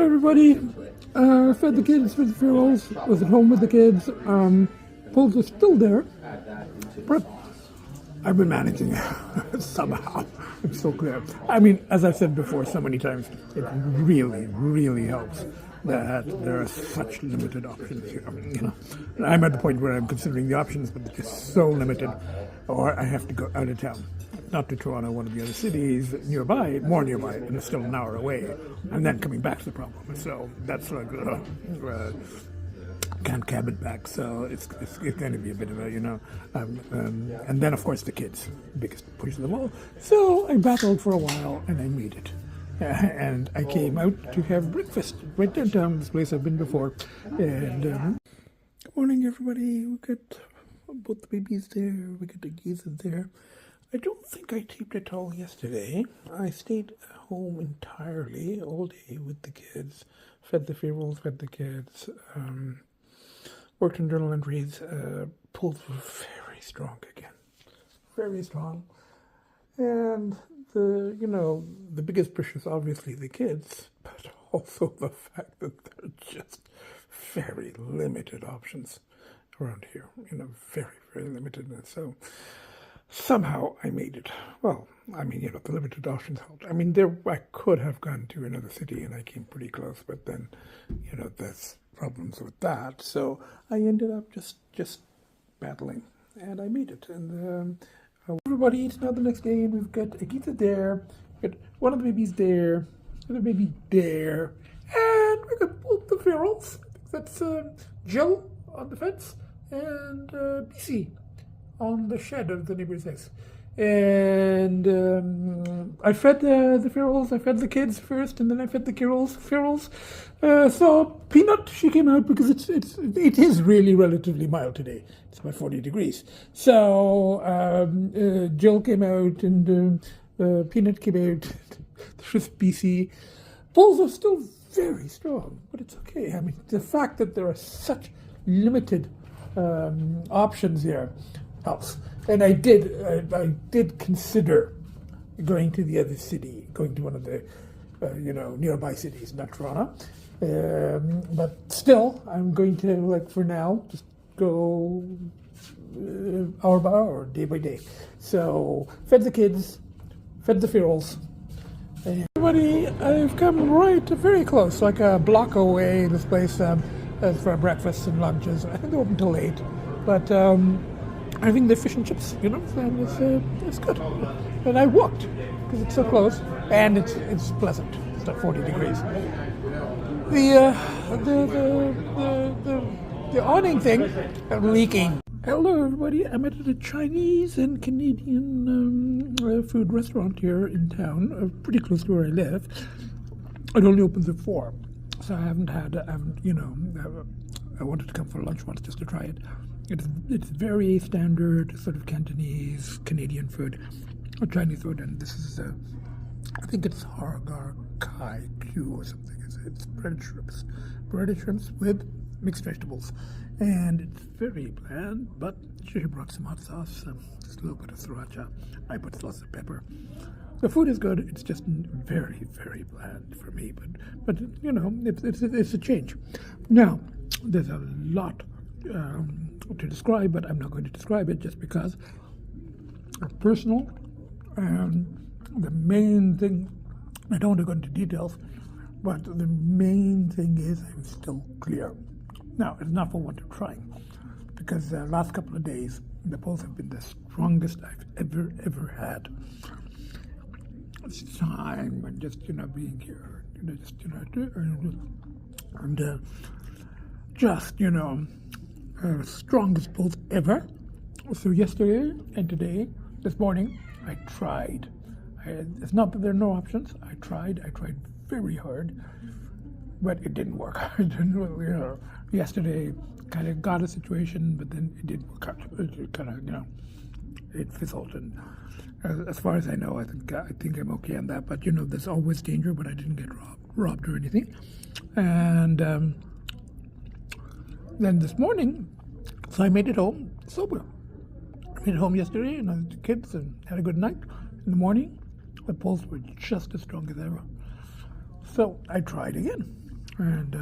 Everybody, fed the kids with the funerals, was at home with the kids. Pools are still there, but I've been managing somehow. It's so clear. I mean, as I've said before so many times, it really, really helps that there are such limited options here. I'm at the point where I'm considering the options, but they're just so limited, or I have to go out of town. Not to Toronto, one of the other cities nearby, more nearby, and it's still an hour away, and then coming back's the problem. So that's like, can't cab it back. So it's going to be a bit of a, and then of course the kids, biggest push of them all. So I battled for a while, and I made it. And I came out to have breakfast right downtown, this place I've been before. And good morning, everybody. We got both the babies there. We got Agita there. I don't think I taped at all yesterday. I stayed home entirely all day with the kids, fed the funerals, fed the kids, worked on journal entries. Pulls were very strong again, very strong. And the biggest push is obviously the kids, but also the fact that there are just very limited options around here, very, very limited. And so somehow I made it. Well, the limited options helped. I could have gone to another city and I came pretty close, but then, there's problems with that. So I ended up just battling, and I made it. And everybody eats now the next day, and we've got Agita there, we've got one of the babies there, another baby there, and we've got both the ferals. That's Jill on the fence and bcee on the shed of the neighbor's house. And I fed the ferals. I fed the kids first, and then I fed the ferals. So Peanut, she came out because it is really relatively mild today. It's about 40 degrees. So Jill came out, and Peanut came out. There's bcee. Bulls are still very strong, but it's okay. The fact that there are such limited options here helps. And I did consider going to the other city, going to one of the nearby cities, not Toronto. But still, I'm going to, for now, just go hour by hour, day by day. So fed the kids, fed the ferals. Everybody, I've come very close, like a block away. This place for breakfast and lunches. I think they're open till 8, but I think the fish and chips, and it's good. And I walked because it's so close, and it's pleasant. It's like 40 degrees. The awning thing leaking. Hello, everybody. I'm at a Chinese and Canadian food restaurant here in town, pretty close to where I live. It only opens at 4, so I wanted to come for lunch once just to try it. It's very standard sort of Cantonese, Canadian food, or Chinese food, and this is I think it's hargar kai Q or something. It's breaded shrimps with mixed vegetables, and it's very bland. But she brought some hot sauce, just a little bit of sriracha. I put lots of pepper. The food is good. It's just very, very bland for me, but it's a change. Now there's a lot to describe, but I'm not going to describe it just because it's personal. And the main thing, I don't want to go into details, but the main thing is I'm still clear. Now, it's not for want of trying, because the last couple of days, the pulse have been the strongest I've ever had. It's time and just, being here, strongest pulse ever. So yesterday and today, this morning, I tried. It's not that there are no options. I tried very hard, but it didn't work. Yesterday kind of got a situation, but then it didn't work out. It kind of, it fizzled. And as far as I know, I think I'm okay on that. But there's always danger. But I didn't get robbed or anything. And then this morning, so I made it home sober. I made it home yesterday, and I was with the kids and had a good night. In the morning, the pulse were just as strong as ever. So I tried again. and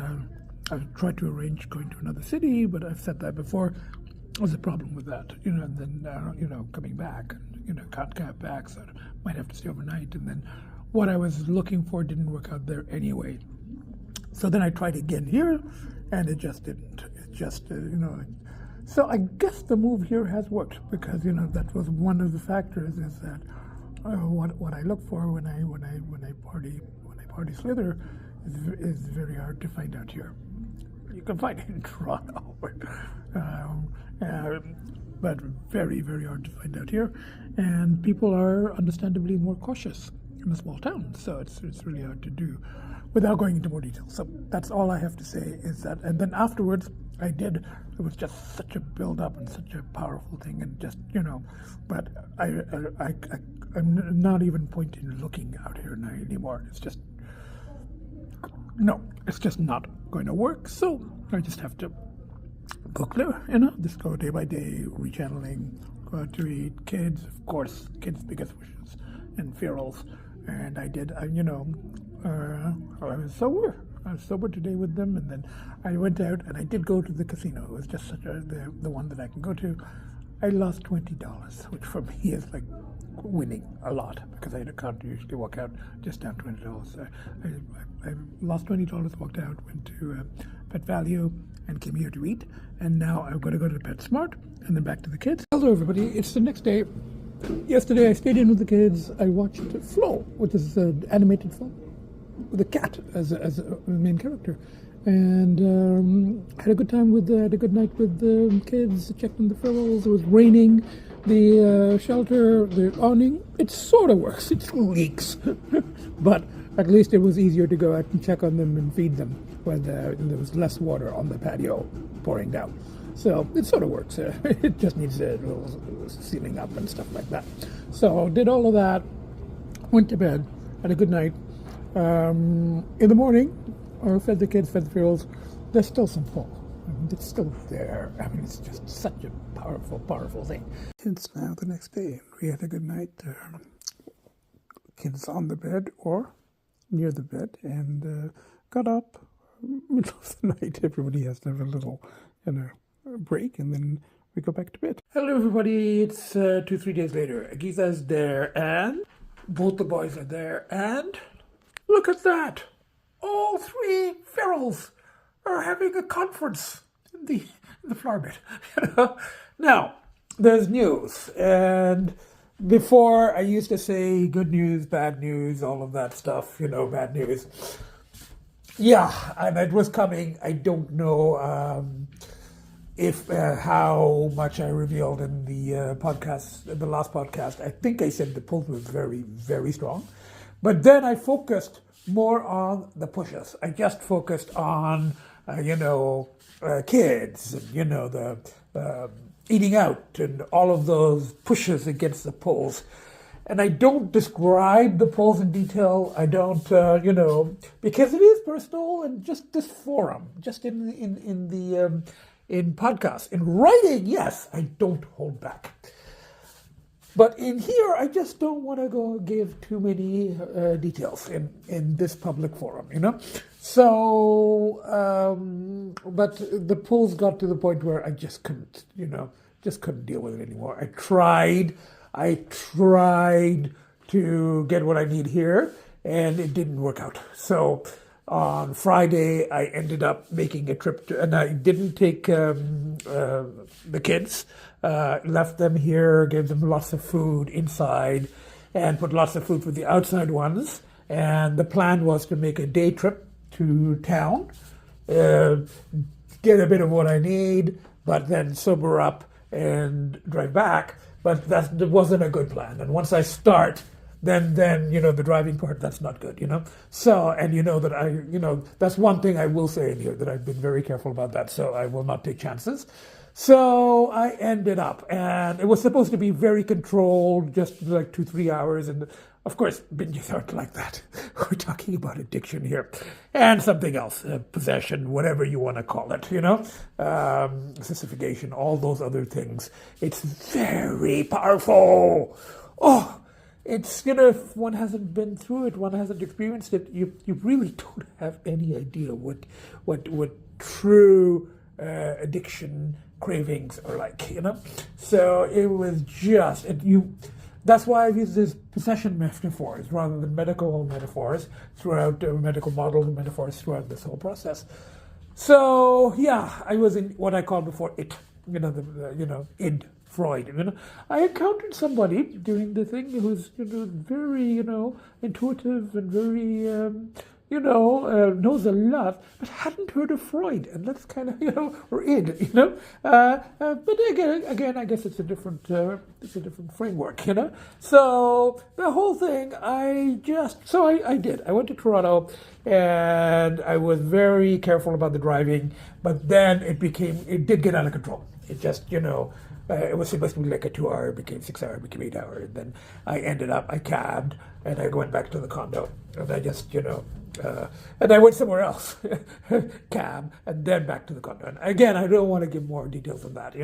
I tried to arrange going to another city, but I've said that before. There's a problem with that, and then, coming back, can't get back, so I might have to stay overnight, and then what I was looking for didn't work out there anyway. So then I tried again here, and it just didn't. It just, So I guess the move here has worked, because, that was one of the factors, is that what I look for when I party slither is very hard to find out here. You can find it in Toronto, but very, very hard to find out here. And people are understandably more cautious in a small town, so it's really hard to do without going into more detail. So that's all I have to say is that. And then afterwards, it was just such a build-up and such a powerful thing, and just, but I'm not even pointing looking out here now anymore. It's just, no, it's just not going to work. So I just have to book there, just go day by day, rechanneling, go out to eat, kids, of course, kids' biggest wishes, and ferals. And I did, I was sober. I was sober today with them, and then I went out, and I did go to the casino. It was just the one that I can go to. I lost $20, which for me is like winning a lot, because I can't usually walk out just down $20. I lost $20, walked out, went to Pet Value, and came here to eat. And now I've got to go to PetSmart, and then back to the kids. Hello, everybody. It's the next day. Yesterday, I stayed in with the kids. I watched Flo, which is an animated film with a cat as a main character, and had a good time had a good night with the kids. Checked on the ferals. It was raining. The shelter, the awning, it sort of works. It leaks, but at least it was easier to go out and check on them and feed them when there was less water on the patio pouring down. So it sort of works. It just needs a little sealing up and stuff like that. So did all of that, went to bed, had a good night. In the morning, I fed the kids, fed the ferals. There's still some pull. It's still there. I mean, it's just such a powerful, powerful thing. It's now the next day. We had a good night. Kids on the bed or near the bed, and got up middle of the night. Everybody has to have a little, break, and then we go back to bed. Hello, everybody. It's 2-3 days later. Agita's there, and both the boys are there, and look at that. All three ferals are having a conference in the flower bed. Now, there's news, and before I used to say good news, bad news, all of that stuff, bad news. Yeah, and it was coming. I don't know if how much I revealed in the podcast, the last podcast. I think I said the pull was very, very strong, but then I focused more on the pushes. I just focused on, kids, and, the eating out and all of those pushes against the pulls. And I don't describe the pulls in detail. I don't, because it is personal, and just this forum, just in podcasts. In writing, yes, I don't hold back. But in here, I just don't want to give too many details in this public forum, So, but the pulls got to the point where I just couldn't, deal with it anymore. I tried to get what I need here, and it didn't work out. So on Friday, I ended up making a trip and I didn't take the kids. Left them here, gave them lots of food inside, and put lots of food for the outside ones. And the plan was to make a day trip to town, get a bit of what I need, but then sober up and drive back. But that wasn't a good plan. And once I start, then the driving part, that's not good, So, and that that's one thing I will say in here, that I've been very careful about that. So I will not take chances. So I ended up, and it was supposed to be very controlled, just like 2-3 hours. And of course, binges aren't like that. We're talking about addiction here, and something else, possession, whatever you want to call it, sissification, all those other things. It's very powerful. Oh, it's, if one hasn't been through it, one hasn't experienced it, you really don't have any idea what true addiction cravings are like. So it was just, that's why I've used these possession metaphors rather than medical metaphors throughout, medical models and metaphors throughout this whole process. So yeah, I was in what I called before it, id, Freud. I encountered somebody during the thing who's very intuitive and very knows a lot, but hadn't heard of Freud, and that's kind of or id. But again, I guess it's a different framework. So the whole thing, I did. I went to Toronto, and I was very careful about the driving, but then it did get out of control. It just it was supposed to be like a 2 hour, became 6 hour, became 8 hour. And then I cabbed, and I went back to the condo, and I just, and I went somewhere else, cab, and then back to the condo. And again, I don't want to give more details on that,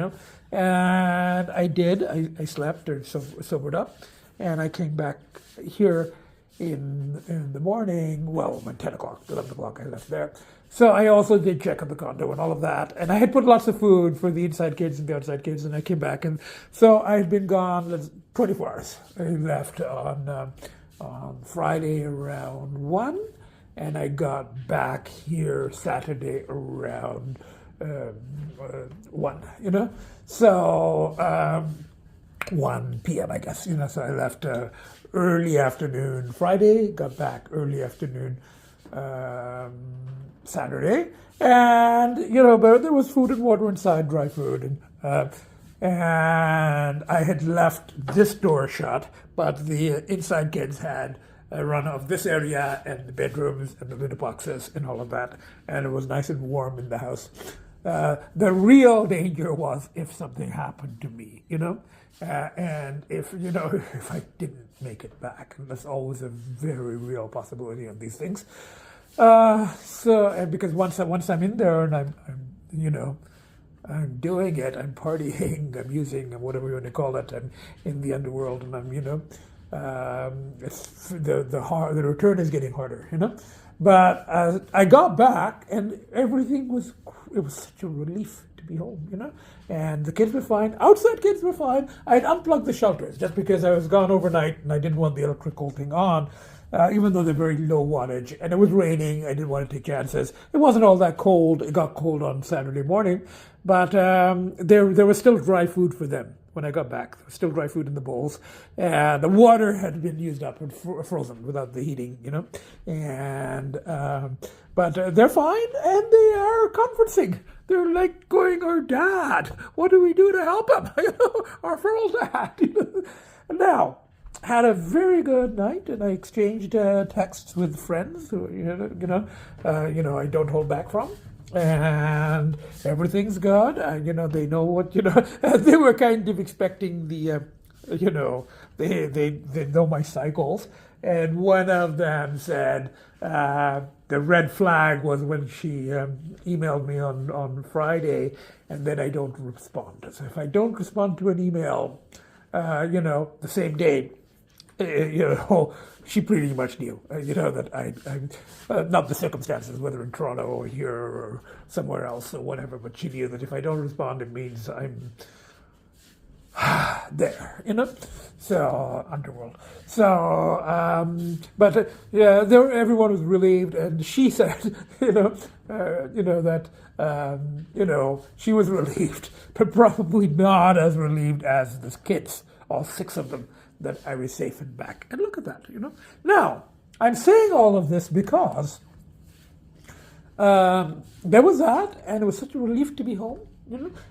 And I did. I slept or sobered up, and I came back here in the morning. Well, when 10 o'clock, 11 o'clock, I left there. So I also did check on the condo and all of that. And I had put lots of food for the inside kids and the outside kids, and I came back. And so I had been gone 24 hours. I left on Friday around 1, and I got back here Saturday around 1, So 1 p.m., I guess, So I left early afternoon Friday, got back early afternoon Saturday, and but there was food and water inside, dry food, and I had left this door shut, but the inside kids had a run of this area and the bedrooms and the litter boxes and all of that, and it was nice and warm in the house. The real danger was if something happened to me, and if I didn't make it back, and that's always a very real possibility of these things. And because once I'm in there and I'm doing it, I'm partying, I'm using, whatever you want to call it, I'm in the underworld, and I'm it's the return is getting harder, But I got back, and everything was such a relief to be home, And the kids were fine. Outside kids were fine. I had unplugged the shelters just because I was gone overnight and I didn't want the electrical thing on. Even though they're very low wattage, and it was raining, I didn't want to take chances. It wasn't all that cold. It got cold on Saturday morning, but there was still dry food for them when I got back. There was still dry food in the bowls, and the water had been used up and frozen without the heating, And but they're fine, and they are conferencing. They're like going, "Our dad, what do we do to help him?" Our feral dad. Now, had a very good night, and I exchanged texts with friends who I don't hold back from, and everything's good. They know what they were kind of expecting the they know my cycles, and one of them said the red flag was when she emailed me on Friday, and then I don't respond. So if I don't respond to an email, the same day, she pretty much knew, that I'm not the circumstances, whether in Toronto or here or somewhere else or whatever, but she knew that if I don't respond, it means I'm there, So, underworld. So, but everyone was relieved, and she said, that, she was relieved, but probably not as relieved as the kids, all 6 of them, that I was safe and back. And look at that, Now, I'm saying all of this because there was that, and it was such a relief to be home,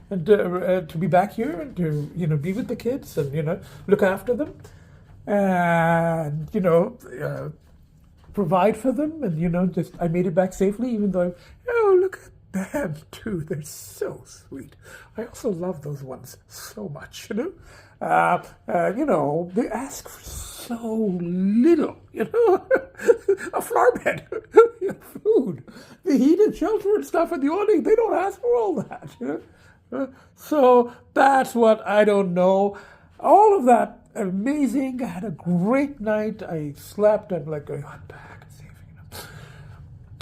and to be back here and to, be with the kids and, look after them and, provide for them. And, just I made it back safely, even though, look at them too. They're so sweet. I also love those ones so much, they ask for so little, a flower bed, food, the heat and shelter and stuff in the awning. They don't ask for all that, So that's what I don't know. All of that amazing. I had a great night. I slept. I'm like going, I'm back and safe.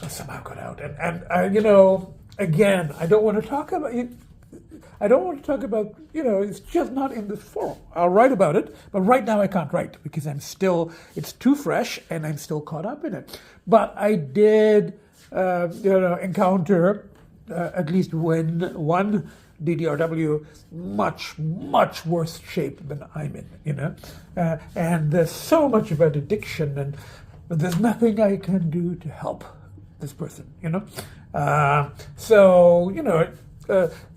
I somehow got out. And again, I don't want to talk about it. I don't want to talk about, it's just not in this forum. I'll write about it, but right now I can't write because it's too fresh and I'm still caught up in it. But I did, encounter at least one DDRW much, much worse shape than I'm in, and there's so much about addiction, and there's nothing I can do to help this person,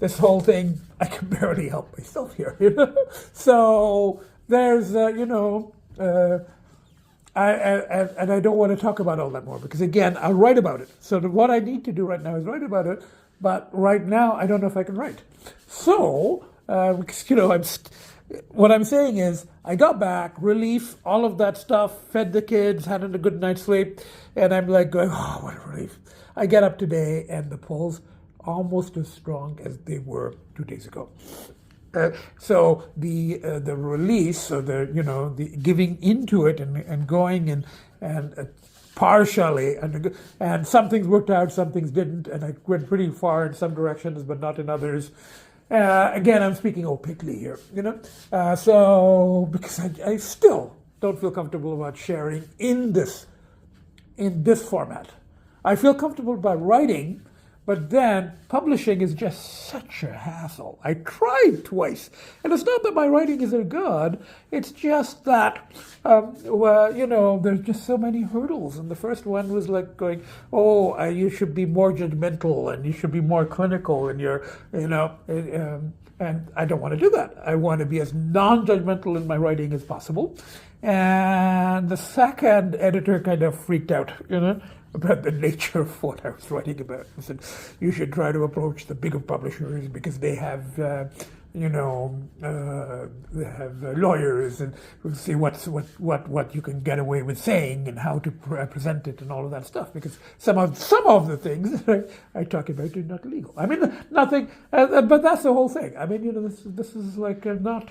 this whole thing, I can barely help myself here, So there's, I don't want to talk about all that more because, again, I'll write about it. So what I need to do right now is write about it, but right now I don't know if I can write. So, because, what I'm saying is I got back, relief, all of that stuff, fed the kids, had a good night's sleep, and I'm like going, oh, what a relief. I get up today and the polls almost as strong as they were 2 days ago. So the release, or the giving into it and going and partially, and some things worked out, some things didn't, and I went pretty far in some directions, but not in others. Again, I'm speaking opaquely here, so because I still don't feel comfortable about sharing in this format. I feel comfortable about writing, but then publishing is just such a hassle. I tried twice. And it's not that my writing isn't good. It's just that, there's just so many hurdles. And the first one was like going, you should be more judgmental and you should be more clinical and and I don't want to do that. I want to be as non-judgmental in my writing as possible. And the second editor kind of freaked out, about the nature of what I was writing about. I said, you should try to approach the bigger publishers because they have, they have lawyers, and we'll see what you can get away with saying and how to present it and all of that stuff. Because some of the things that I talk about are not legal. I mean, nothing, but that's the whole thing. I mean, this is like not,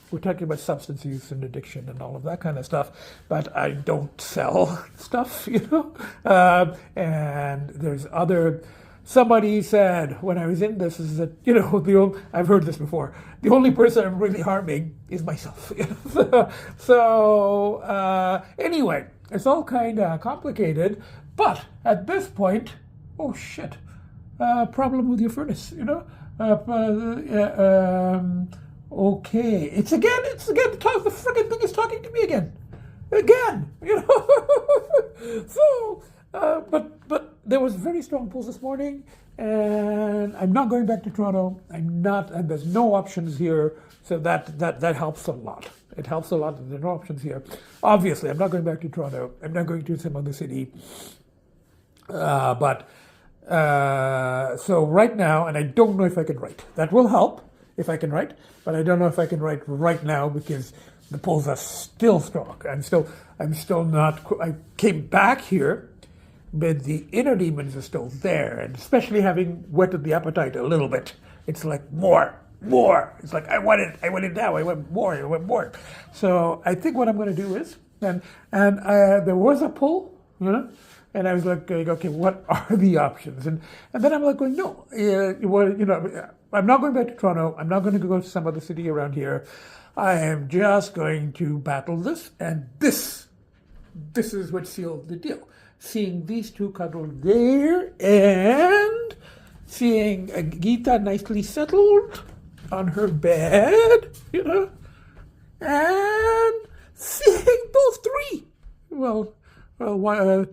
we're talking about substance use and addiction and all of that kind of stuff, but I don't sell stuff, and there's somebody said when I was in this is that, I've heard this before, the only person I'm really harming is myself. Anyway, it's all kind of complicated, but at this point, oh shit, problem with your furnace, okay, it's again, the friggin' thing is talking to me again, So, but there was very strong pulls this morning, and I'm not going back to Toronto. And there's no options here, so that helps a lot. It helps a lot that there are no options here. Obviously, I'm not going back to Toronto. I'm not going to some other city. So right now, and I don't know if I can write. That will help if I can write, but I don't know if I can write right now because the polls are still strong. I'm still not. I came back here, but the inner demons are still there, and especially having whetted the appetite a little bit. It's like more. It's like I want it now. I want more. So I think what I'm going to do is, and there was a poll, and I was like, okay, what are the options? And then I'm like going, no, I'm not going back to Toronto. I'm not going to go to some other city around here. I am just going to battle this, and this is what sealed the deal. Seeing these two cuddled there, and seeing Agita nicely settled on her bed, and seeing those three. Well,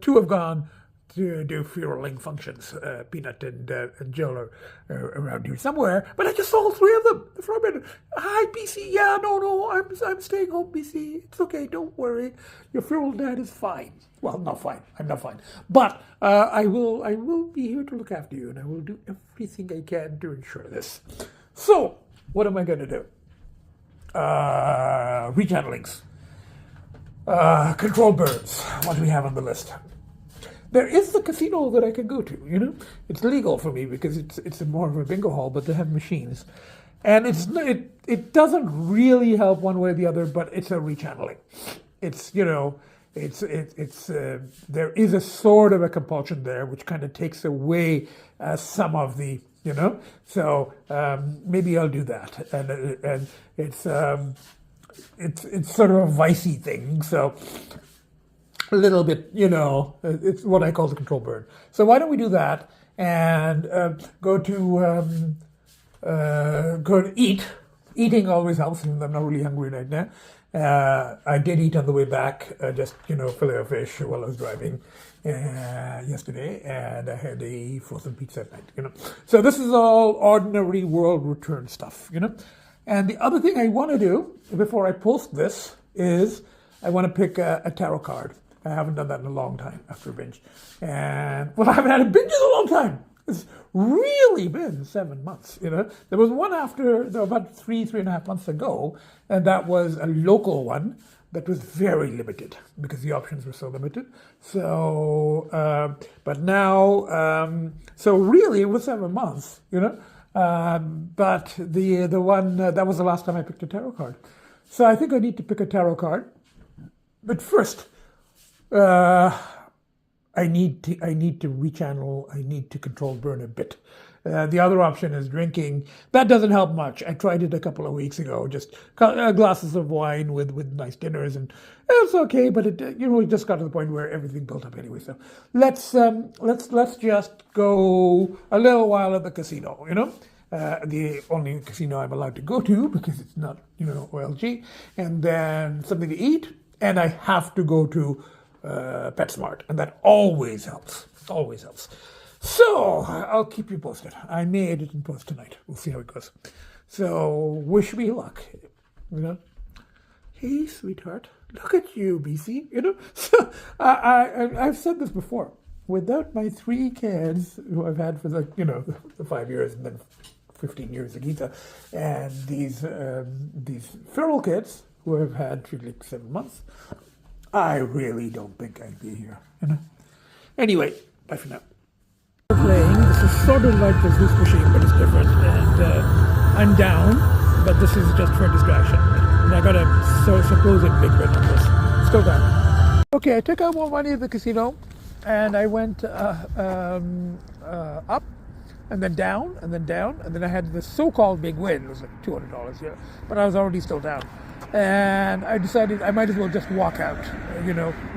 two have gone to do fueling functions. Peanut and Joel are around here somewhere, but I just saw all three of them. Hi, BC. Yeah, no, I'm staying home, BC. It's okay, don't worry. Your feral dad is fine. Well, not fine. I'm not fine, but I will be here to look after you, and I will do everything I can to ensure this. So, what am I going to do? Rechannelings. Control birds. What do we have on the list? There is the casino that I can go to, It's legal for me because it's more of a bingo hall, but they have machines. And it doesn't really help one way or the other, but it's a rechanneling. It's there is a sort of a compulsion there, which kind of takes away some of the So maybe I'll do that, and it's sort of a vicey thing. So a little bit, it's what I call the control burn. So why don't we do that and go to eat. Eating always helps, and I'm not really hungry right now. I did eat on the way back, just fillet of fish while I was driving yesterday, and I had a frozen pizza at night. So this is all ordinary world return stuff. And the other thing I want to do before I post this is I want to pick a tarot card. I haven't done that in a long time after a binge, and I haven't had a binge in a long time. It's really been 7 months, There was one about 3.5 months ago, and that was a local one that was very limited because the options were so limited. So, but now, so really it was 7 months, but the one, that was the last time I picked a tarot card. So I think I need to pick a tarot card. But first, I need to rechannel. I need to control burn a bit. The other option is drinking. That doesn't help much. I tried it a couple of weeks ago, just glasses of wine with nice dinners, and it's okay. But it it just got to the point where everything built up anyway. So let's just go a little while at the casino. The only casino I'm allowed to go to because it's not OLG, and then something to eat, and I have to go to PetSmart, and that always helps. Always helps. So I'll keep you posted. I may edit and post tonight. We'll see how it goes. So wish me luck. Hey, sweetheart, look at you, bcee. So I've said this before. Without my 3 kids who I've had for the 5 years and then 15 years Agita, and these feral kids who I've had for like 7 months, I really don't think I'd be here, Anyway, bye for now. Playing. This is sort of like the Zeus machine, but it's different. And I'm down, but this is just for distraction. And I got a supposed big win on this. Still down. Okay, I took out more money at the casino, and I went up, and then down, and then down, and then I had the so-called big win. It was like $200 here, but I was already still down. And I decided I might as well just walk out,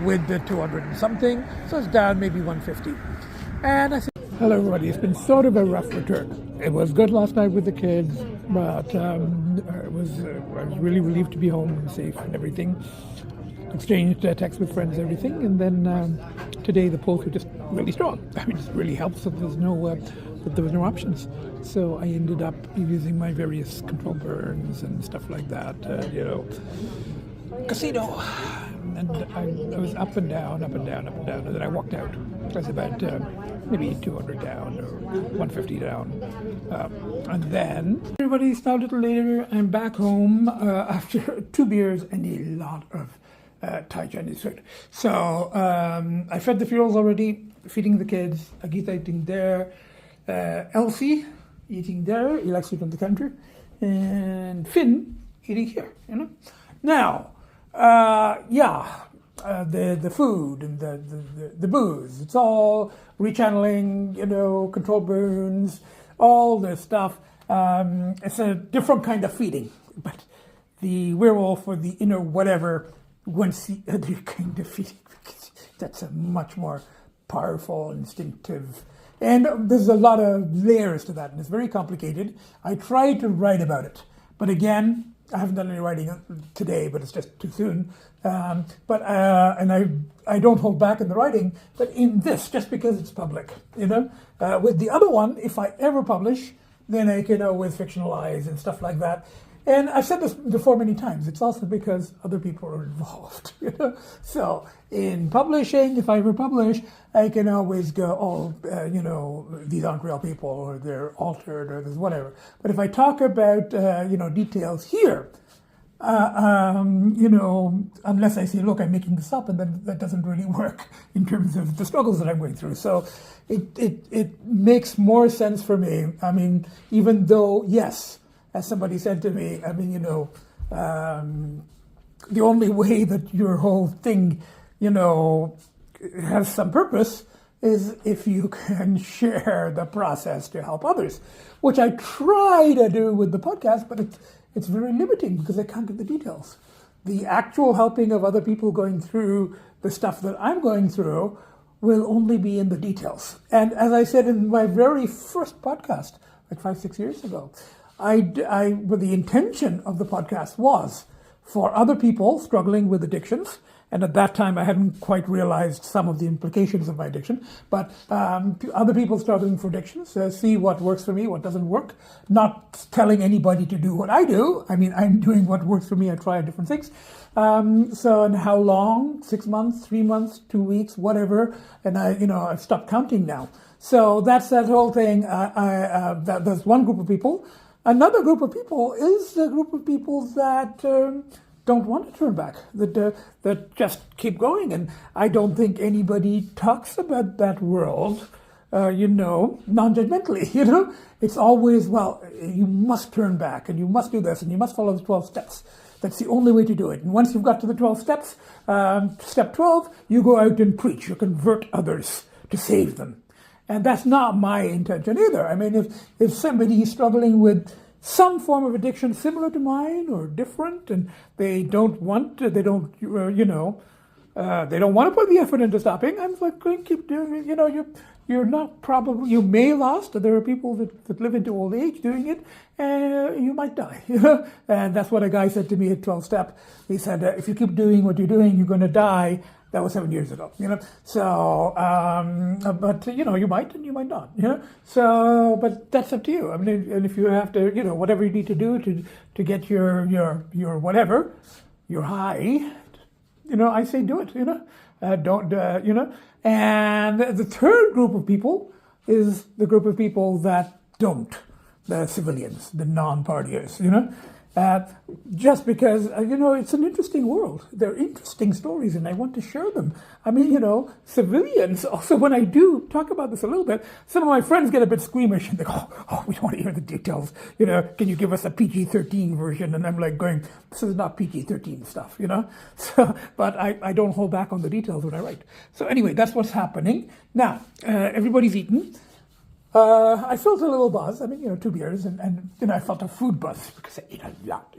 with the 200 and something. So it's down maybe 150. And I said, hello everybody, it's been sort of a rough return. It was good last night with the kids, but I was really relieved to be home and safe and everything. Exchanged texts with friends, everything. And then today the polls were just really strong. I mean, it really helps that there was no options. So I ended up using my various control burns and stuff like that, casino. And I was up and down, and then I walked out. I was about maybe 200 down or 150 down. And then everybody's now a little later. I'm back home after 2 beers and a lot of Thai Chinese food. So I fed the ferals already, feeding the kids. Agita eating there. Lcee eating there. He likes to eat in the country. And Finn eating here, Now, the food and the booze, it's all rechanneling, control burns, all this stuff. It's a different kind of feeding, but the werewolf or the inner whatever wants the other kind of feeding. That's a much more powerful, instinctive, and there's a lot of layers to that, and it's very complicated. I tried to write about it, but again, I haven't done any writing today, but it's just too soon. And I don't hold back in the writing, but in this, just because it's public, With the other one, if I ever publish, then I can always fictionalize and stuff like that. And I've said this before many times. It's also because other people are involved. So in publishing, if I ever publish, I can always go, these aren't real people, or they're altered, or there's whatever. But if I talk about, details here, unless I say, look, I'm making this up, and then that doesn't really work in terms of the struggles that I'm going through. So it makes more sense for me. I mean, even though, yes, as somebody said to me, the only way that your whole thing, has some purpose is if you can share the process to help others, which I try to do with the podcast, but it's very limiting because I can't give the details. The actual helping of other people going through the stuff that I'm going through will only be in the details. And as I said in my very first podcast, like 5-6 years ago, the intention of the podcast was for other people struggling with addictions. And at that time, I hadn't quite realized some of the implications of my addiction. But other people struggling for addictions, see what works for me, what doesn't work. Not telling anybody to do what I do. I'm doing what works for me. I try different things. And how long? 6 months, 3 months, 2 weeks, whatever. And I've stopped counting now. So that's that whole thing. There's one group of people. Another group of people is the group of people that don't want to turn back, that just keep going. And I don't think anybody talks about that world, non-judgmentally. It's always, well, you must turn back and you must do this and you must follow the 12 steps. That's the only way to do it. And once you've got to the 12 steps, step 12, you go out and preach. You convert others to save them. And that's not my intention either. If somebody is struggling with some form of addiction similar to mine or different, and they don't want to put the effort into stopping, I'm like, going to keep doing it. You're not probably, you may last. There are people that live into old age doing it, and you might die. And that's what a guy said to me at 12 Step. He said, if you keep doing what you're doing, you're going to die. That was 7 years ago, So, but you might and you might not, So, but that's up to you. And if you have to, whatever you need to do to get your whatever, your high, I say do it, don't, And the third group of people is the group of people that don't, the civilians, the non-partiers, just because, it's an interesting world. They're interesting stories, and I want to share them. Civilians, also, when I do talk about this a little bit, some of my friends get a bit squeamish, and they go, we don't want to hear the details. Can you give us a PG-13 version? And I'm like going, this is not PG-13 stuff, So, but I don't hold back on the details when I write. So anyway, that's what's happening. Now, everybody's eaten. I felt a little buzz. 2 beers, and I felt a food buzz because I ate a lot,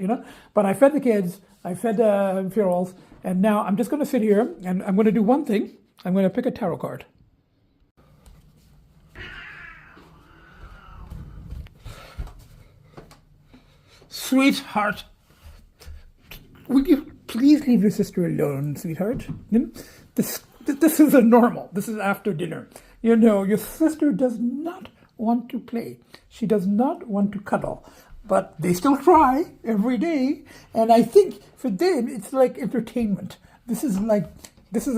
But I fed the kids, I fed Ferals, and now I'm just going to sit here and I'm going to do one thing. I'm going to pick a tarot card. Sweetheart, would you please leave your sister alone, sweetheart? This is a normal. This is after dinner. Your sister does not want to play. She does not want to cuddle. But they still try every day. And I think for them, it's like entertainment. This is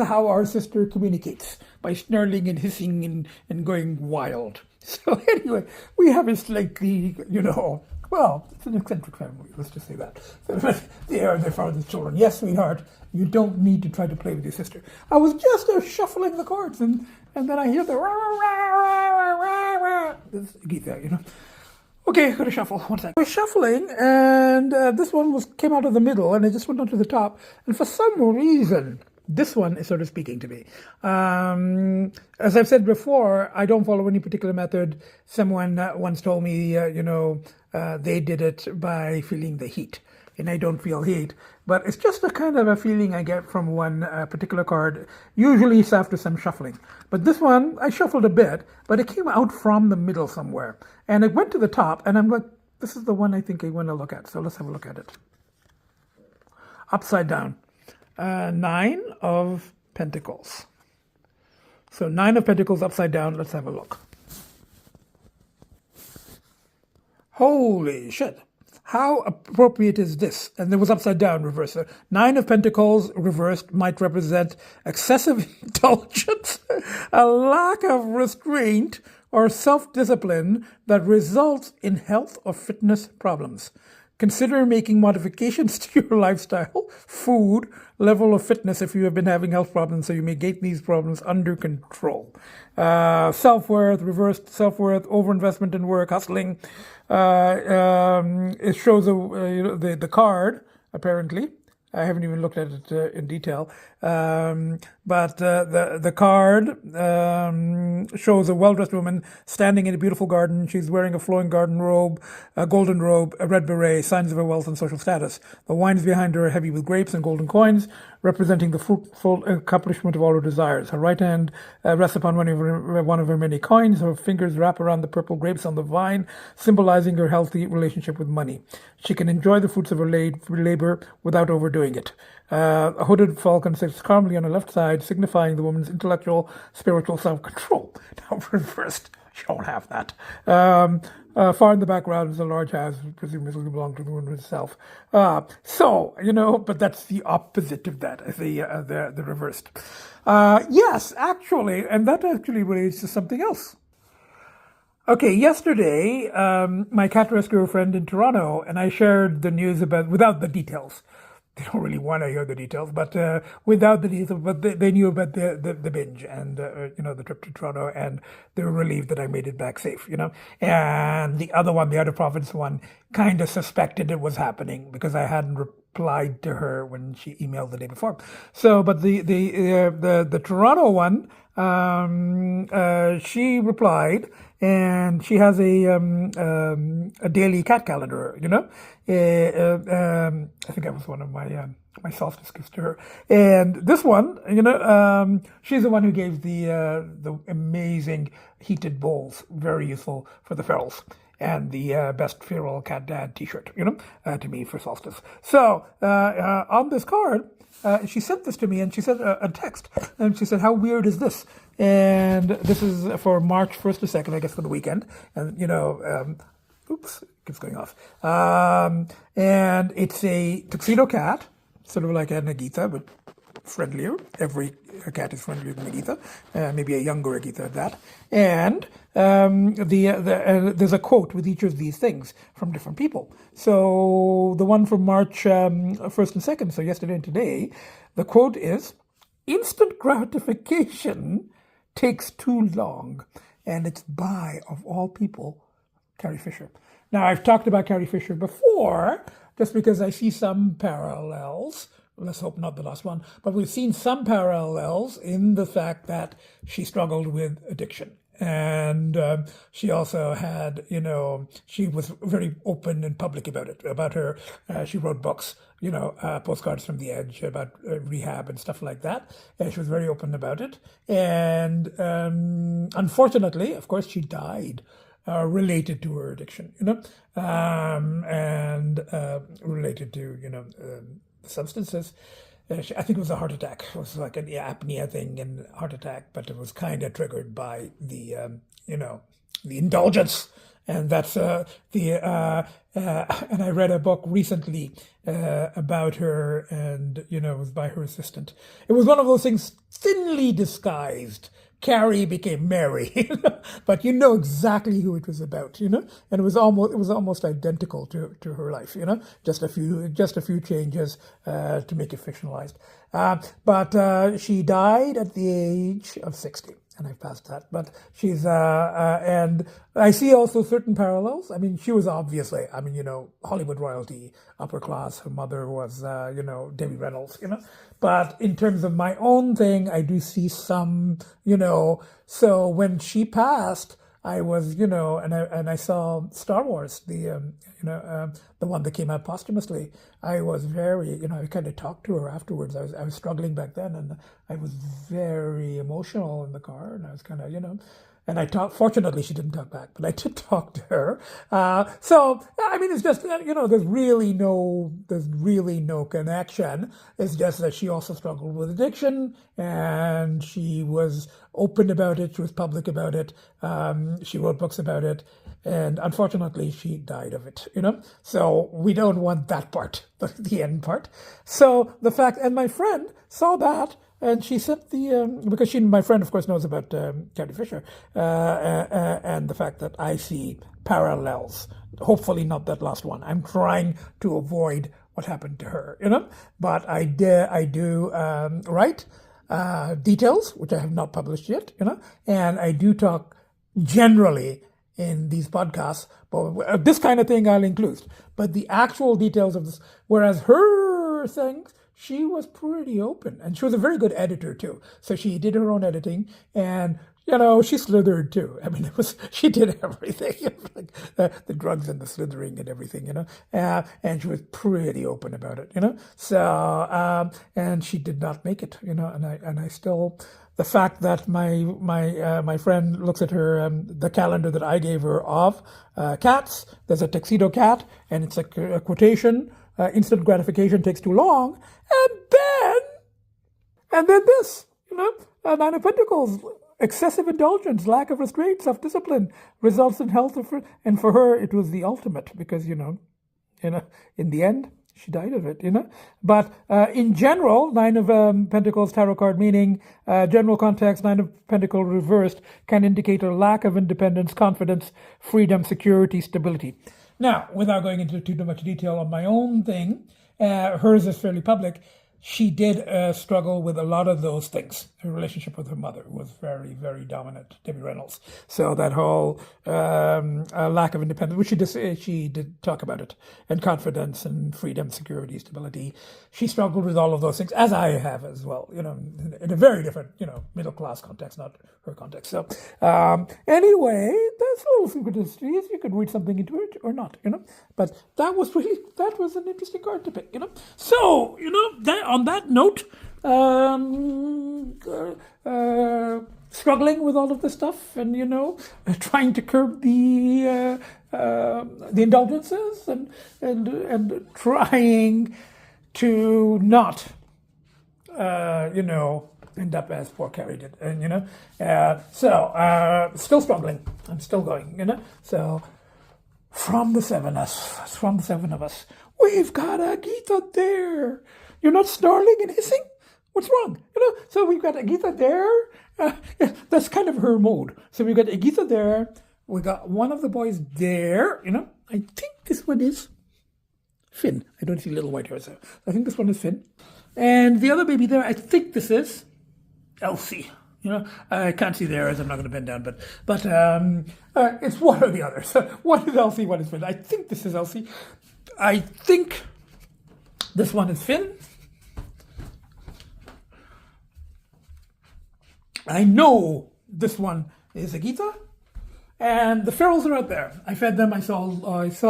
how our sister communicates, by snarling and hissing and going wild. So anyway, we have a slightly, it's an eccentric family, let's just say that. They are their father's children. Yes, sweetheart, you don't need to try to play with your sister. I was just shuffling the cards, and then I hear the rah, rah, rah, rah, rah. This is Agita, Okay, got to shuffle. 1 second. I was shuffling, and this one came out of the middle, and it just went onto the top. And for some reason, this one is sort of speaking to me. As I've said before, I don't follow any particular method. Someone once told me, they did it by feeling the heat. And I don't feel heat. But it's just a kind of a feeling I get from one particular card. Usually it's after some shuffling. But this one, I shuffled a bit, but it came out from the middle somewhere. And it went to the top, and I'm like, this is the one I think I want to look at. So let's have a look at it. Upside down. 9 of Pentacles. So 9 of Pentacles upside down. Let's have a look. Holy shit. How appropriate is this? And it was upside down, reverse. 9 of Pentacles reversed might represent excessive indulgence, a lack of restraint or self-discipline that results in health or fitness problems. Consider making modifications to your lifestyle, food, level of fitness if you have been having health problems, so you may get these problems under control. Self-worth, reversed self-worth, overinvestment in work, hustling. It shows the card, apparently. I haven't even looked at it in detail. But the card shows a well-dressed woman standing in a beautiful garden. She's wearing a flowing garden robe, a golden robe, a red beret, signs of her wealth and social status. The wines behind her are heavy with grapes and golden coins, representing the fruitful accomplishment of all her desires. Her right hand rests upon one of her many coins. Her fingers wrap around the purple grapes on the vine, symbolizing her healthy relationship with money. She can enjoy the fruits of her labor without overdoing it. A hooded falcon sits calmly on her left side, signifying the woman's intellectual, spiritual self-control. Now, reversed, you don't have that. Far in the background is a large house, presumably belonging to the woman herself. But that's the opposite of that, the reversed. Yes, actually, and that actually relates to something else. Okay, yesterday, my cat rescuer friend in Toronto and I shared the news without the details. They don't really want to hear the details, but without the details, but they knew about the binge and the trip to Toronto, and they were relieved that I made it back safe. And the other province one, kind of suspected it was happening because I hadn't replied to her when she emailed the day before. So, but the Toronto one, she replied. And she has a daily cat calendar, I think that was one of my solstice gifts to her. And this one, she's the one who gave the amazing heated bowls, very useful for the ferals, and the best feral cat dad T-shirt, to me for solstice. So on this card, she sent this to me, and she sent a text, and she said, "How weird is this?" And this is for March 1st to 2nd, I guess, for the weekend. And, oops, it keeps going off. And it's a tuxedo cat, sort of like an Agita, but friendlier. Every cat is friendlier than Agita, maybe a younger Agita at that. And there's a quote with each of these things from different people. So the one from March 1st and 2nd, so yesterday and today, the quote is, "Instant gratification takes too long," and it's by, of all people, Carrie Fisher. Now, I've talked about Carrie Fisher before, just because I see some parallels. Let's hope not the last one, but we've seen some parallels in the fact that she struggled with addiction. And she also had, she was very open and public about it, about her. She wrote books, Postcards from the Edge, about rehab and stuff like that. And she was very open about it. And unfortunately, of course, she died related to her addiction, and related to, substances. I think it was a heart attack. It was like an apnea thing and heart attack, but it was kind of triggered by the indulgence. And that's and I read a book recently about her, and it was by her assistant. It was one of those things thinly disguised. Carrie became Mary, but exactly who it was about, and it was almost identical to her life, just a few changes to make it fictionalized. But she died at the age of 60. And I've passed that, but she's, and I see also certain parallels. I mean, she was obviously, Hollywood royalty, upper class. Her mother was, Debbie Reynolds, But in terms of my own thing, I do see some, so when she passed, I was, and I saw Star Wars, the one that came out posthumously. I was very, I kind of talked to her afterwards. I was struggling back then, and I was very emotional in the car, and I was kind of, and I talked. Fortunately, she didn't talk back, but I did talk to her. So I mean, it's just there's really no connection. It's just that she also struggled with addiction, and she was open about it. She was public about it. She wrote books about it, and unfortunately, she died of it. So we don't want that part, the end part. So the fact, and my friend saw that. and she sent because my friend, of course, knows about Carrie Fisher and the fact that I see parallels. Hopefully, not that last one. I'm trying to avoid what happened to her, But I do write details, which I have not published yet, and I do talk generally in these podcasts, but this kind of thing I'll include. But the actual details of this, whereas her things, she was pretty open, and she was a very good editor too. So she did her own editing, and she slithered too. I mean, she did everything, like the drugs and the slithering and everything, and she was pretty open about it, So and she did not make it, and I still. The fact that my friend looks at her the calendar that I gave her of cats. There's a tuxedo cat, and it's a quotation. Instant gratification takes too long, and then this, Nine of Pentacles. Excessive indulgence, lack of restraint, self-discipline results in health. And for her, it was the ultimate because in the end. She died of it, But in general, Nine of Pentacles tarot card meaning, general context, Nine of Pentacles reversed can indicate a lack of independence, confidence, freedom, security, stability. Now, without going into too much detail on my own thing, hers is fairly public. She did struggle with a lot of those things. Her relationship with her mother was very, very dominant, Debbie Reynolds. So that whole lack of independence, which she did talk about it, and confidence and freedom, security, stability. She struggled with all of those things, as I have as well, in a very different, middle class context, not her context. So anyway, there's little synchronicities. You could read something into it or not, But that was an interesting card to pick, So, on that note, struggling with all of this stuff, and trying to curb the indulgences, and trying to not, end up as poor Carrie did, and still struggling. I'm still going, So from the seven of us, we've got Agita there. You're not snarling and hissing? What's wrong? So we've got Agita there. That's kind of her mode. So we've got Agita there. We got one of the boys there. I think this one is Finn. I don't see little white hairs there. I think this one is Finn. And the other baby there, I think this is Lcee. I can't see the arrows. I'm not going to bend down, but it's one or the other. So one is Lcee, one is Finn. I think this is Lcee. I think this one is Finn. I know this one is Agita, and the ferals are out there. I fed them. I saw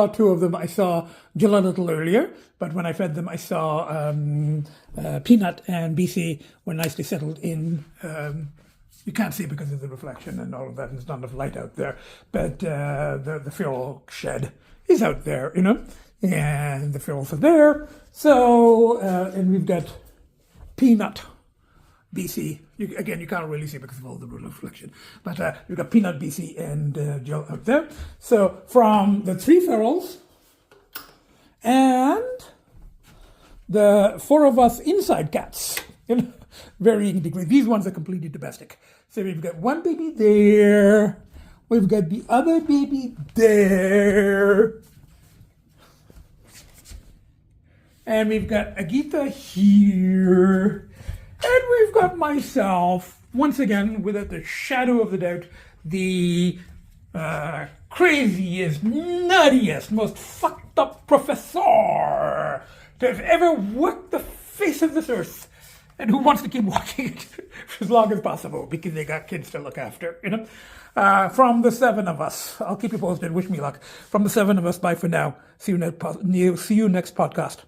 two of them. I saw Jill a little earlier, but when I fed them, I saw Peanut and bcee were nicely settled in. You can't see it because of the reflection and all of that. And there's not enough light out there, but the feral shed is out there, and the ferals are there. So and we've got Peanut. bcee. Again, you can't really see because of all the reflection. But you've got Peanut, bcee, and Jill out there. So from the three ferals and the four of us inside cats, in varying degrees. These ones are completely domestic. So we've got one baby there. We've got the other baby there. And we've got Agita here. And we've got myself, once again, without the shadow of the doubt, the craziest, nuttiest, most fucked up professor to have ever walked the face of this earth, and who wants to keep walking for as long as possible because they got kids to look after, From the seven of us, I'll keep you posted. Wish me luck. From the seven of us, bye for now. See you next podcast.